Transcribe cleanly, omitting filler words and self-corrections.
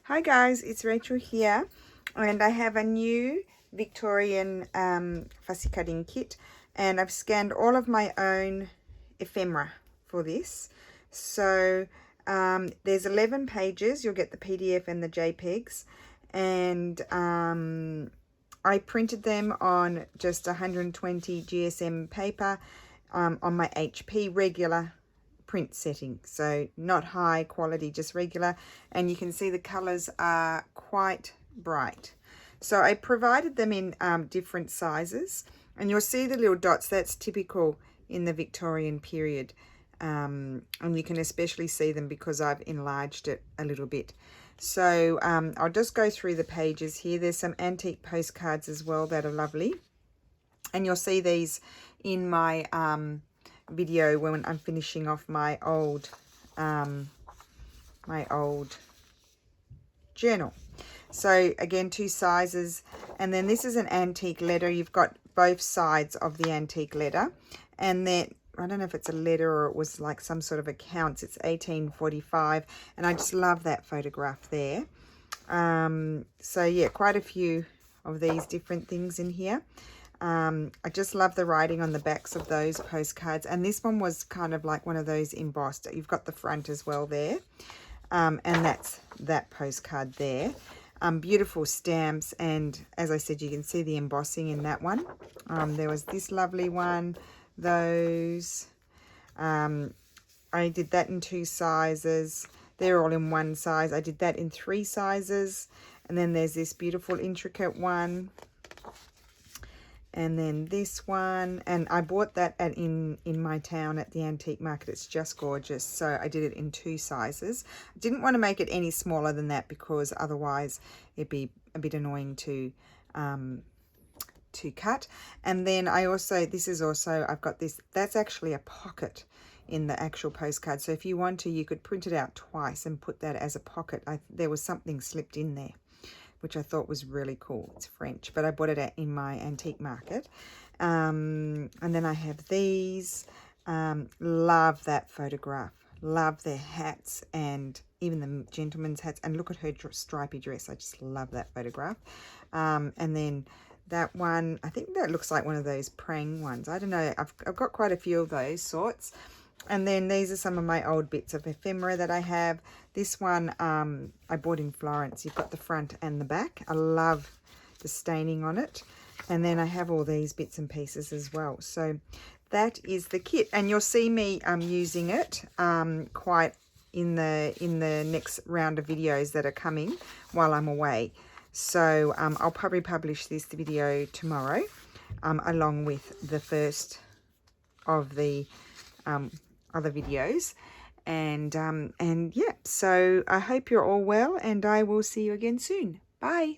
Hi guys, it's Rachel here, and I have a new Victorian fussy cutting kit, and I've scanned all of my own ephemera for this. So there's 11 pages. You'll get the PDF and the JPEGs, and I printed them on just 120 GSM paper on my HP regular print setting, so not high quality, just regular, and you can see the colors are quite bright. So I provided them in different sizes, and you'll see the little dots. That's typical in the Victorian period, and you can especially see them because I've enlarged it a little bit. So I'll just go through the pages here. There's some antique postcards as well that are lovely, and you'll see these in my video when I'm finishing off my old journal. So again, two sizes, and then this is an antique letter. You've got both sides of the antique letter, and then I don't know if it's a letter or it was like some sort of accounts. It's 1845, and I just love that photograph there. So yeah, quite a few of these different things in here. I just love the writing on the backs of those postcards, and this one was kind of like one of those embossed. You've got the front as well there, and that's that postcard there. Beautiful stamps, and as I said, you can see the embossing in that one. There was this lovely one, those. I did that in 2 sizes. They're all in 1 size. I did that in 3 sizes, and then there's this beautiful intricate one. And then this one, and I bought that in my town at the antique market. It's just gorgeous. So I did it in 2 sizes. I didn't want to make it any smaller than that because otherwise it'd be a bit annoying to cut. And then I also, I've got this, that's actually a pocket in the actual postcard. So if you want to, you could print it out twice and put that as a pocket. There was something slipped in there, which I thought was really cool. It's French, but I bought it in my antique market. And then I have these. Love that photograph. Love their hats, and even the gentleman's hats. And look at her stripy dress. I just love that photograph. And then that one, I think that looks like one of those prang ones. I don't know. I've got quite a few of those sorts. And then these are some of my old bits of ephemera that I have. This one I bought in Florence. You've got the front and the back. I love the staining on it. And then I have all these bits and pieces as well. So that is the kit. And you'll see me using it quite in the next round of videos that are coming while I'm away. So I'll probably publish this video tomorrow along with the first of the other videos, and yeah, so I hope you're all well, and I will see you again soon. Bye.